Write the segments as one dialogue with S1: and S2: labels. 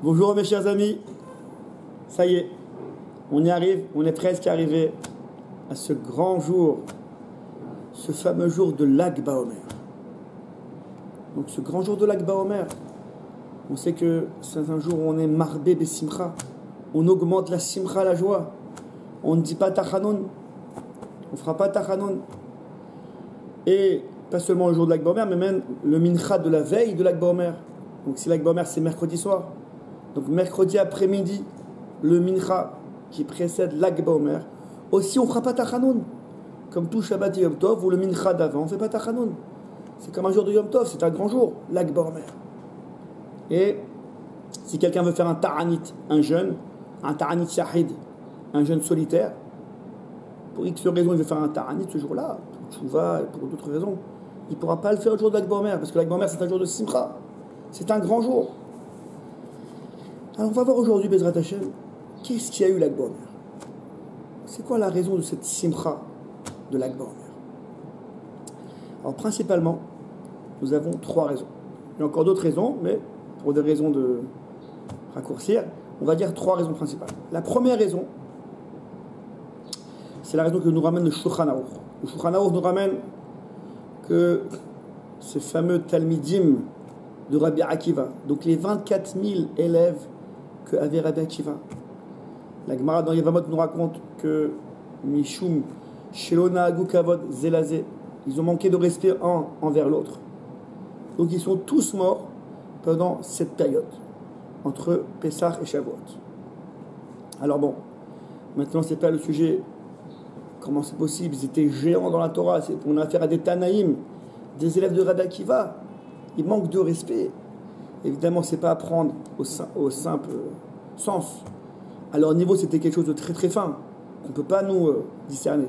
S1: Bonjour mes chers amis, ça y est, on y arrive, on est presque arrivé à ce grand jour, ce fameux jour de Lag Baomer. Donc ce grand jour de Lag Baomer, on sait que c'est un jour où on est marbé besimcha, on augmente la simcha, la joie, on ne dit pas tachanoun, on ne fera pas tachanoun. Et pas seulement le jour de Lag Baomer, mais même le mincha de la veille de Lag Baomer. Donc si Lag Baomer c'est mercredi soir, donc mercredi après-midi, le mincha qui précède Lag Baomer, aussi on ne fera pas tachanoun. Comme tout Shabbat et Yom Tov, ou le mincha d'avant, on ne fait pas tachanoun. C'est comme un jour de Yom Tov, c'est un grand jour, Lag Baomer. Et si quelqu'un veut faire un ta'anit, un jeûne shahid, un jeûne solitaire, pour X raison il veut faire un ta'anit ce jour-là, pour tchouva et pour d'autres raisons, il ne pourra pas le faire le jour de Lag Baomer, parce que Lag Baomer c'est un jour de simcha, c'est un grand jour. Alors on va voir aujourd'hui, Bezrat Hashem, qu'est-ce qu'il y a eu Lag Baomer? C'est quoi la raison de cette simcha de Lag Baomer? Alors principalement, nous avons trois raisons. Il y a encore d'autres raisons, mais pour des raisons de raccourcir, on va dire trois raisons principales. La première raison, c'est la raison que nous ramène le Shulchan Aruch. Le Shulchan Aruch nous ramène que ces fameux Talmidim de Rabbi Akiva, donc les 24 000 élèves qu'avait Rabbi Akiva. La Gemara dans Yevamot nous raconte que Mishum, Shelona Agu Kavod, Zelazé, ils ont manqué de respect un envers l'autre. Donc ils sont tous morts pendant cette période, entre Pessah et Shavuot. Alors bon, maintenant c'est pas le sujet, comment c'est possible, ils étaient géants dans la Torah, on a affaire à des Tanaïm, des élèves de Rabbi Akiva, ils manquent de respect. Évidemment, c'est pas à prendre au simple sens. À leur niveau, c'était quelque chose de très très fin, qu'on ne peut pas nous discerner.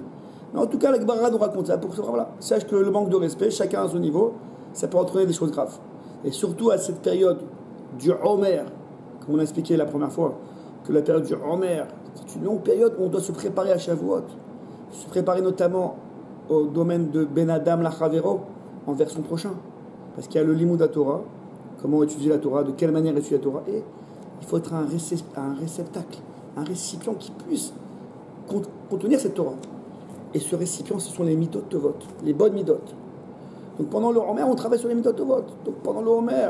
S1: Mais en tout cas, la Gemara nous raconte ça pour que voilà, sache que le manque de respect, chacun à son niveau, ça peut entraîner des choses graves. Et surtout à cette période du Homer, comme on a expliqué la première fois, que la période du Homer, c'est une longue période où on doit se préparer à Shavuot, se préparer notamment au domaine de Ben Adam Lachavero, envers son prochain. Parce qu'il y a le Limud Torah, comment étudier la Torah, de quelle manière étudier la Torah, et il faut être un réceptacle, un récipient qui puisse contenir cette Torah. Et ce récipient, ce sont les mitot tovot, les bonnes midot. Donc pendant le Homer, on travaille sur les mitot tovot. Donc pendant le Homer,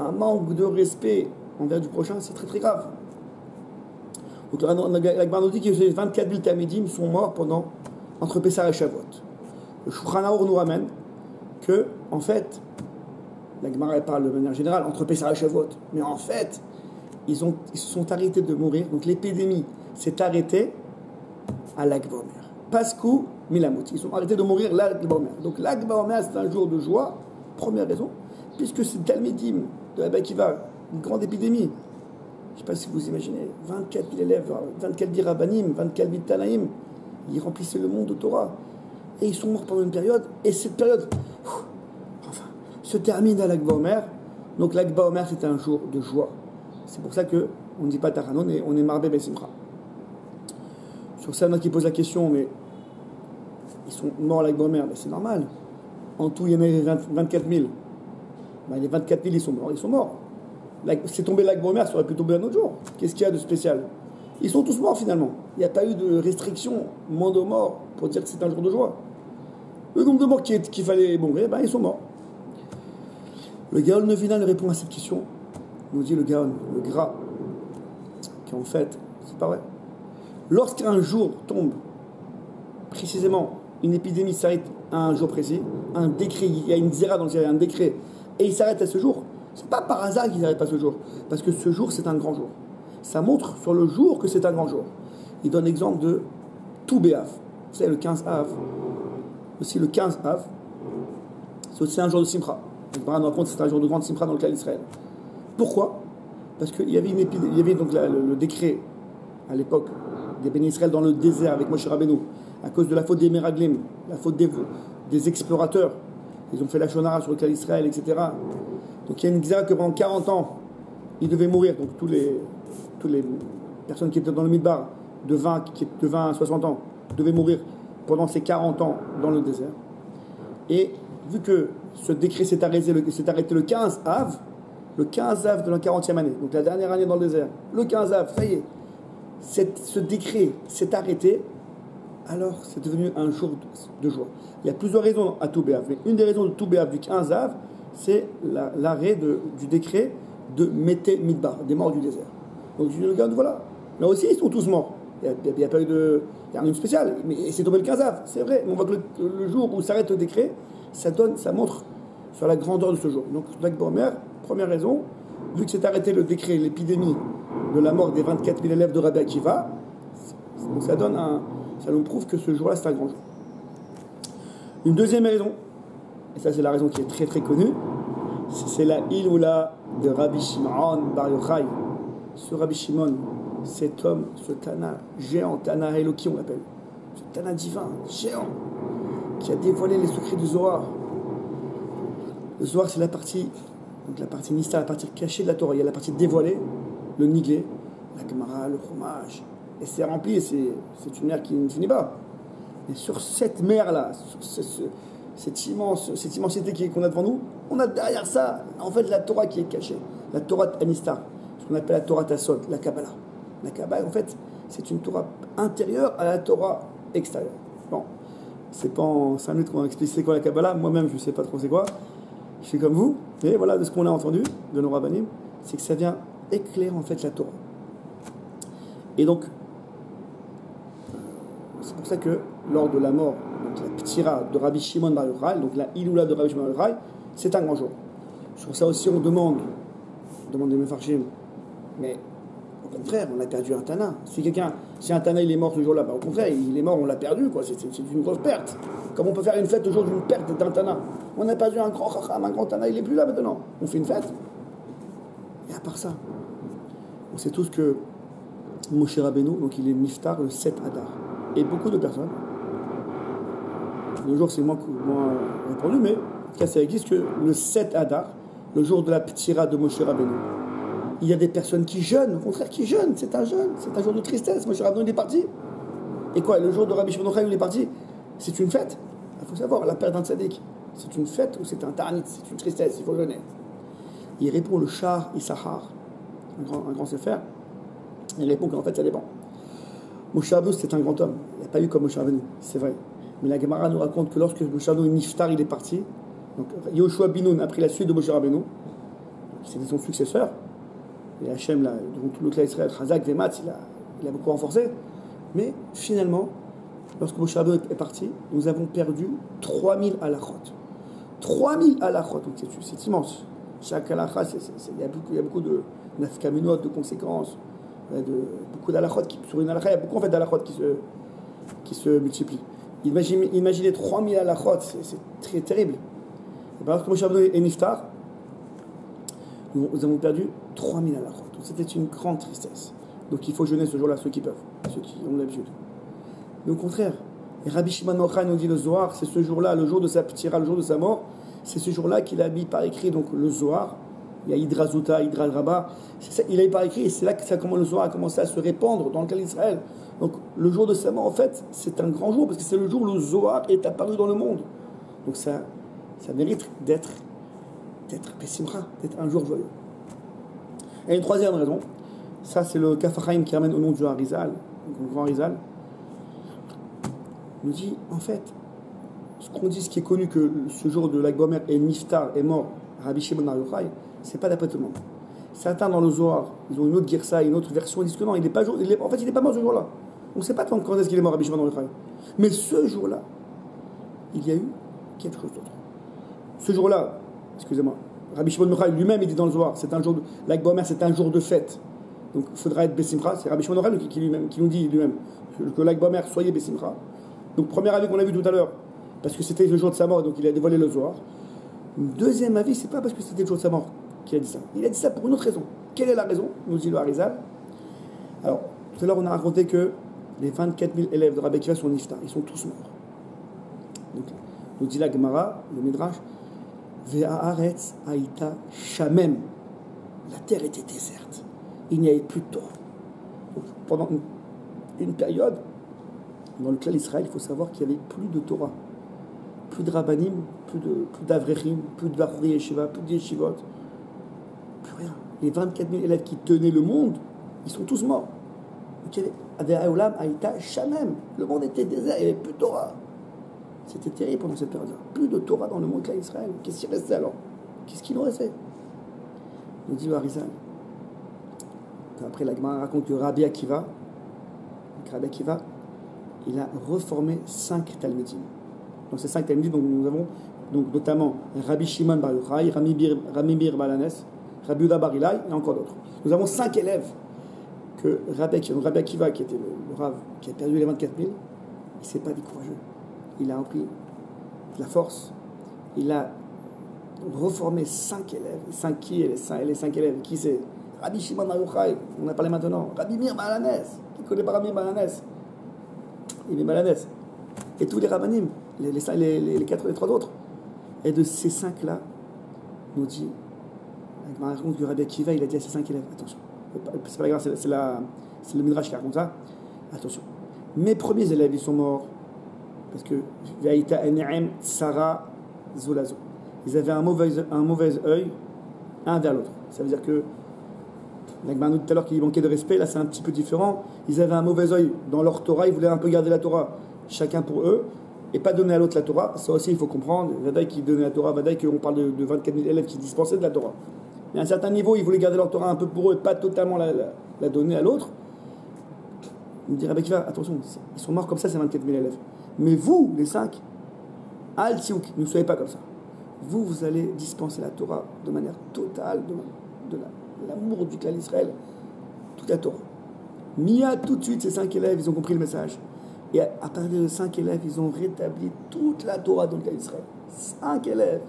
S1: un manque de respect envers du prochain, c'est très très grave. Donc la Gemara nous dit que les 24 000 Talmidim sont morts entre Pessah et Shavuot. Le Shulchan Aruch nous ramène que, en fait, la Gemara parle de manière générale entre Pessah et Shavuot, mais en fait, ils se sont arrêtés de mourir. Donc l'épidémie s'est arrêtée à Lag Baomer. Paskou Milamut. Ils sont arrêtés de mourir Lag Baomer. Donc Lag Baomer, c'est un jour de joie, première raison, puisque c'est Talmidim de Rabbi Akiva, une grande épidémie. Je ne sais pas si vous imaginez, 24 000 élèves, 24 000 Rabbanim, 24 000 Tanaïm, ils remplissaient le monde de Torah. Et ils sont morts pendant une période, et cette période se termine à Lag Baomer. Donc Lag Baomer, c'est un jour de joie. C'est pour ça qu'on ne dit pas Tachanoun et on est marbé Besimcha. Sur ça, il y en a qui posent la question, mais ils sont morts à Lag Baomer, ben, c'est normal. En tout, il y en a 24 000. Ben, les 24 000, ils sont morts. C'est tombé Lag Baomer, ça aurait pu tomber un autre jour. Qu'est-ce qu'il y a de spécial? Ils sont tous morts finalement. Il n'y a pas eu de restriction, moins de morts, pour dire que c'est un jour de joie. Le nombre de morts qu'il fallait mourir, ben, ils sont morts. Le Gaon Nevinal répond à cette question. Nous dit le Gaon, le Gras, qu'en fait, c'est pas vrai. Lorsqu'un jour tombe, précisément, une épidémie s'arrête à un jour précis, un décret, il y a une zéra dans le ciel, un décret, et il s'arrête à ce jour, c'est pas par hasard qu'il s'arrête pas ce jour, parce que ce jour, c'est un grand jour. Ça montre sur le jour que c'est un grand jour. Il donne l'exemple de Tou B'Av. Vous savez, le 15 Av, aussi le 15 Av, c'est aussi un jour de Simcha. On nous raconte que c'est un jour de grande Simcha dans le cas d'Israël. Pourquoi? Parce qu'il y avait une épidémie, il y avait donc le décret à l'époque des bénis Israël dans le désert avec Moshe Rabbeinu, à cause de la faute des Meraglim, la faute des explorateurs. Ils ont fait la Shonara sur le cas d'Israël, etc. Donc il y a une xéra que pendant 40 ans, ils devaient mourir. Donc toutes les personnes qui étaient dans le Midbar, de 20 à 60 ans, devaient mourir pendant ces 40 ans dans le désert. Et vu que ce décret s'est arrêté le 15 Av, le 15 Av de la 40e année, donc la dernière année dans le désert, le 15 Av, ça y est, ce décret s'est arrêté, alors c'est devenu un jour de joie. Il y a plusieurs raisons à Tou B'Av, mais une des raisons de Tou B'Av du 15 Av, c'est l'arrêt du décret de Mété Midbar, des morts du désert. Donc tu regardes, voilà, là aussi ils sont tous morts. Il n'y a pas eu de. Il n'y a rien de spécial, mais c'est tombé le 15 Av, c'est vrai. On voit que le jour où s'arrête le décret, ça montre sur la grandeur de ce jour. Donc, première raison, vu que s'est arrêté le décret, l'épidémie de la mort des 24 000 élèves de Rabbi Akiva, donc ça nous prouve que ce jour-là, c'est un grand jour. Une deuxième raison, et ça c'est la raison qui est très très connue, c'est la Iloula de Rabbi Shimon Bar Yochai. Ce Rabbi Shimon, cet homme, ce Tana géant, Tana Eloki on l'appelle, ce Tana divin, géant, qui a dévoilé les secrets du Zohar. Le Zohar, c'est la partie Nista, la partie cachée de la Torah. Il y a la partie dévoilée, le Niglé, la Gemara, le Chumash. Et c'est rempli, et c'est une mer qui ne finit pas. Et sur cette mer-là, cette immensité qu'on a devant nous, on a derrière ça, en fait, la Torah qui est cachée. La Torah Anistar, ce qu'on appelle la Torah Tassot, la Kabbalah. La Kabbalah, en fait, c'est une Torah intérieure à la Torah extérieure. Bon, c'est pas en 5 minutes qu'on va expliquer c'est quoi la Kabbalah. Moi-même, je ne sais pas trop c'est quoi. Je suis comme vous, et voilà, de ce qu'on a entendu de nos rabbanim, c'est que ça vient éclairer en fait la Torah. Et donc, c'est pour ça que lors de la mort, donc la ptira de Rabbi Shimon Bar Yochai, donc la Iloula de Rabbi Shimon Bar Yochai, c'est un grand jour. Sur ça aussi, on demande des Mefarshim, mais au contraire, on a perdu un Tana. Si un Tana il est mort ce jour-là, bah, au contraire, il est mort, on l'a perdu, quoi. C'est une grosse perte. Comment on peut faire une fête au jour d'une perte d'un Tana? On a perdu un grand Chacham, un grand Tana, il n'est plus là maintenant. On fait une fête. Et à part ça, on sait tous que Moshe Rabbeinu, donc il est Niftar le 7 Adar. Et beaucoup de personnes, le jour c'est moins répandu, mais en tout cas ça existe que le 7 Adar, le jour de la Ptira de Moshe Rabbeinu, il y a des personnes qui jeûnent, au contraire qui jeûnent, c'est un jeûne, c'est un jour de tristesse. Moshe Rabbeinu il est parti. Et quoi, le jour de Rabbi Shimon Yochai il est parti, c'est une fête. Il faut savoir, la perte d'un tzaddik, c'est une fête ou c'est un ta'anit, c'est une tristesse, il faut jeûner. Il répond le Shar Issachar, un grand sefer, il répond qu'en fait ça dépend. Moshe Rabbeinu c'était un grand homme, il n'y a pas eu comme Moshe Rabbeinu, c'est vrai. Mais la Gemara nous raconte que lorsque Moshe Rabbeinu Niftar il est parti, donc Yoshua Binoun a pris la suite de Moshe Rabbeinu, c'était son successeur, et Hachem, là, devant tout le clan Israël, Chazak, Vematz, il a beaucoup renforcé, mais finalement, lorsque Moshe Rabbeinu est parti, nous avons perdu 3000 halachot. 3000 halachot, donc c'est immense. Chaque halakha, il y a beaucoup de nafkaminot, de conséquences, beaucoup d'halachot. Sur une halakha, il y a beaucoup en fait, d'halachot qui se multiplient. Imaginez 3000 halachot, c'est très terrible. Et lorsque Moshe Rabbeinu est niftar, nous avons perdu 3000 halachot. Donc c'était une grande tristesse. Donc il faut jeûner ce jour-là, ceux qui peuvent, ceux qui ont l'habitude. Mais au contraire, et Rabbi Shimon Yochai nous dit le Zohar, c'est ce jour-là, le jour de sa ptira, le jour de sa mort, c'est ce jour-là qu'il a mis par écrit donc le Zohar. Il y a Hydra Zuta, Hydra Rabba. Il a mis par écrit et c'est là que le Zohar a commencé à se répandre dans le clan d'Israël. Donc le jour de sa mort, en fait, c'est un grand jour parce que c'est le jour où le Zohar est apparu dans le monde. Donc ça mérite d'être Pessimcha, d'être un jour joyeux. Et une troisième raison, ça c'est le Kaf HaChaim qui ramène au nom du Harizal, le grand Harizal, nous dit en fait, ce qu'on dit, ce qui est connu que ce jour de Lag Bomer est Niftar, est mort, Rabbi Shimon Bar Yochai, c'est pas d'après tout le monde. Certains dans le Zohar, ils ont une autre Girsa, une autre version, ils disent que non, il n'est pas mort ce jour-là. On ne sait pas quand est-ce qu'il est mort, Rabbi Shimon Bar Yochai. Mais ce jour-là, il y a eu quelque chose d'autre. Ce jour-là, excusez-moi, Rabbi Shimon Bar Yochai lui-même, il dit dans le Zohar, c'est un jour de Lag Bomer, c'est un jour de fête. Donc il faudra être Bessimcha, c'est Rabbi Shimon Bar Yochai qui nous dit lui-même que Lag Bomer, soyez Bessimcha. Donc premier avis qu'on a vu tout à l'heure, parce que c'était le jour de sa mort, donc il a dévoilé le Zohar. Deuxième avis, c'est pas parce que c'était le jour de sa mort qu'il a dit ça. Il a dit ça pour une autre raison. Quelle est la raison? Nous dit le Harizal. Alors, tout à l'heure, on a raconté que les 24 000 élèves de Rabbi Akiva sont niftar. Ils sont tous morts. Donc, nous dit la Gemara, le Midrash, Ve'haaretz haïta shamem. La terre était déserte. Il n'y avait plus de Torah. Donc, pendant une période, dans le clan d'Israël, il faut savoir qu'il n'y avait plus de Torah. Plus de rabbanim, plus d'avrechim, plus de bachuri yeshiva, plus de yeshivot, Plus rien. Les 24 000 élèves qui tenaient le monde, ils sont tous morts. Le monde était désert, il n'y avait plus de Torah. C'était terrible pendant cette période-là. Plus de Torah dans le monde d'Israël. Qu'est-ce qui restait alors? Qu'est-ce qu'il nous restait? Nous dit le Harizal. Après, la Gemara raconte que Rabbi Akiva, il a reformé 5 Talmudim. Dans ces 5 Talmudim, donc, nous avons donc, notamment Rabbi Shimon Bar Yochai, Rami Bir Balanes, Rabbi Uda Bar Ilai et encore d'autres. Nous avons 5 élèves que Rabbi Akiva, qui était le Rav, qui a perdu les 24 000, il ne s'est pas découragé. Il a repris de la force. Il a reformé 5 élèves. 5 qui est les 5 élèves? Qui c'est? Rabbi Shimon Bar Yochai, on a parlé maintenant. Rabbi Mir Balanes, qui connaît pas Rabbi Balanes? Il est Balanes. Et tous les rabbanim, les 3 autres. Et de ces 5-là, nous dit, avec ma raconte que Rabbi Akiva, il a dit à ces 5 élèves, attention, c'est pas la grave, c'est le Midrash qui raconte ça, attention, mes premiers élèves, ils sont morts, parce que Vaïta Ene'em Tsara Zolazo. Ils avaient un mauvais œil, un vers l'autre. Ça veut dire que, avec Manu tout à l'heure qui manquait de respect, là c'est un petit peu différent. Ils avaient un mauvais œil dans leur Torah, ils voulaient un peu garder la Torah, chacun pour eux, et pas donner à l'autre la Torah. Ça aussi, il faut comprendre. Vadaï qui donnait la Torah, Vadaï qu'on parle de 24 000 élèves qui dispensaient de la Torah. Mais à un certain niveau, ils voulaient garder leur Torah un peu pour eux, et pas totalement la donner à l'autre. Il me dit, Rabbi Akiva, attention, ils sont morts comme ça, ces 24 000 élèves. Mais vous, les 5, Al-Tiouk, ne soyez pas comme ça. Vous allez dispenser la Torah de manière totale, de l'amour du clan d'Israël, toute la Torah. Mia, tout de suite, ces 5 élèves, ils ont compris le message. Et à partir de 5 élèves, ils ont rétabli toute la Torah dans le clan d'Israël. 5 élèves.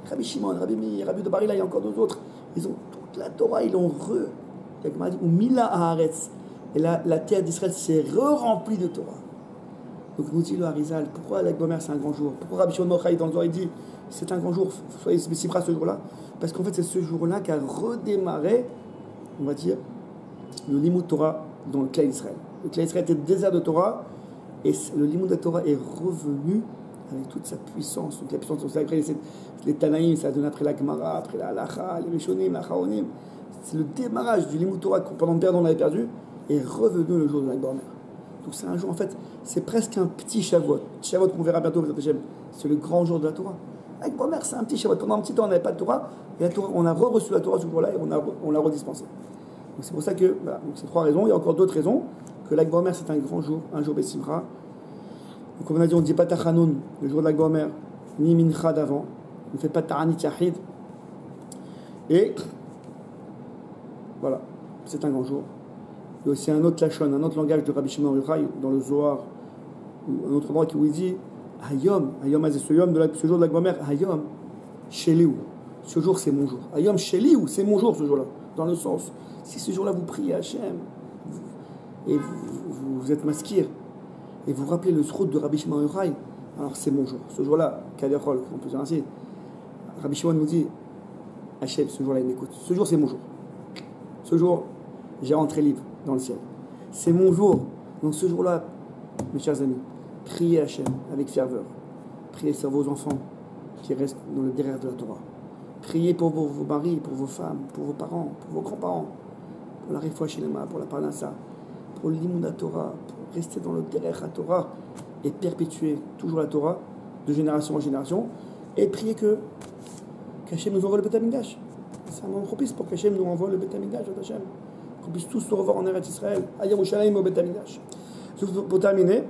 S1: Rabbi Shimon, Rabbi Mir, Rabbi de Bar Ilai, il y a encore d'autres autres. Ils ont toute la Torah, ils l'ont ou Mila Haaretz. Et la terre d'Israël s'est remplie de Torah. Donc nous dit le Harizal, pourquoi l'Akba Omer c'est un grand jour? Pourquoi Rabbi Shimon Mochaï dans le Zohar il dit c'est un grand jour, soyez spécifiques ce jour-là? Parce qu'en fait c'est ce jour-là qu'a redémarré, on va dire, le Limud Torah dans le clan d'Israël. Le clan d'Israël était désert de Torah, et le Limud de Torah est revenu avec toute sa puissance. Donc la puissance, après les Tanaïm, ça donne après la Gemara, après la Halacha, les Rishonim, la Chaonim. C'est le démarrage du Limud Torah que pendant le période on avait perdu, est revenu le jour de l'Akba Omer. Donc c'est un jour, en fait, c'est presque un petit Shavuot. Shavuot qu'on verra bientôt, c'est le grand jour de la Torah. L'Akba Omer, c'est un petit Shavuot. Pendant un petit temps, on n'avait pas de Torah, et la Torah, on a reçu la Torah ce jour-là, et on l'a redispensée. Donc c'est pour ça que, voilà, donc c'est 3 raisons. Il y a encore d'autres raisons, que l'Akba Omer, c'est un grand jour, un jour Bessimra. Donc comme on a dit, on ne dit pas Tachanoun, le jour de l'Akba Omer, ni Mincha d'avant. On ne fait pas Ta'anit Yahid. Et, voilà, c'est un grand jour. Il y a aussi un autre lachon, un autre langage de Rabbi Shimon Yochai dans le Zohar, un autre endroit où il dit Hayom, c'est ce jour de l'Akba Omer, Hayom, Sheliou. Ce jour, c'est mon jour. Hayom, Sheliou, c'est mon jour ce jour-là. Dans le sens, si ce jour-là vous priez à Hachem, et vous êtes maskir, et vous rappelez le srout de Rabbi Shimon Yochai, alors c'est mon jour. Ce jour-là, Kadechol, on peut dire ainsi. Rabbi Shimon nous dit Hachem, ce jour-là, il m'écoute. Ce jour, c'est mon jour. Ce jour, j'ai rentré libre dans le ciel. C'est mon jour. Donc ce jour-là, mes chers amis, priez Hachem avec ferveur. Priez sur vos enfants qui restent dans le derrière de la Torah. Priez pour vos maris, pour vos femmes, pour vos parents, pour vos grands-parents, pour la Refoua Shelema, pour la Parnassa, pour le Limud Torah, pour rester dans le derrière la Torah et perpétuer toujours la Torah de génération en génération. Et priez qu'Hachem nous envoie le Beth Amikdash. C'est un moment propice pour qu'Hachem nous envoie le Beth Amikdash, qu'on puisse tous se revoir en Eretz Israël, à Yerushalayim au Beth Amikdash. Pour terminer,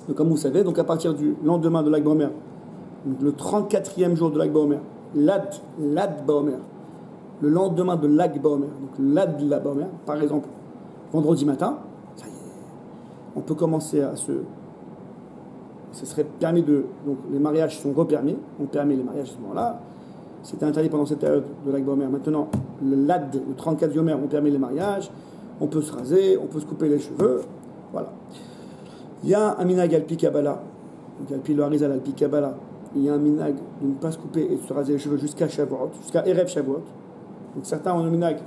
S1: donc comme vous savez, donc à partir du lendemain de l'Akba Omer, le 34e jour de l'Akba Omer, L'Ad Baomer, le lendemain de l'Akba Omer, donc l'Ad de l'Akba Omer, par exemple, vendredi matin, ça y est, on peut commencer à ce serait permis donc les mariages sont repermis, on permet les mariages à ce moment-là. C'était interdit pendant cette période de l'Akba Omer. Maintenant, le 34e Omer, on permet les mariages, on peut se raser, on peut se couper les cheveux, voilà. Il y a un minag alpi Kabbalah, donc alpi le Harizal alpi Kabbalah, il y a un minag de ne pas se couper et de se raser les cheveux jusqu'à Shavuot, jusqu'à Erev Shavuot. Donc certains ont un minag,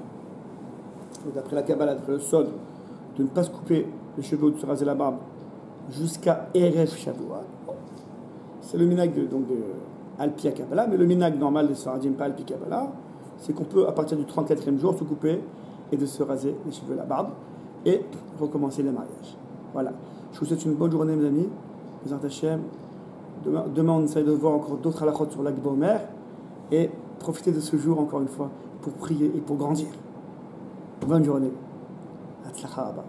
S1: d'après la Kabbalah, d'après le Sod, de ne pas se couper les cheveux ou de se raser la barbe jusqu'à Erev Shavuot. C'est le minag de Alpi Kabbalah, mais le minag normal des Sfaradim, pas Alpi Kabbalah. c'est qu'on peut, à partir du 34e jour, se couper et de se raser les cheveux, la barbe, et recommencer le mariage. Voilà. Je vous souhaite une bonne journée, mes amis. Bezrat Hashem. Demain, on essaie de voir encore d'autres halakhot sur l'Akba Omer, et profitez de ce jour, encore une fois, pour prier et pour grandir. Bonne journée. Hatzlacha Rabba.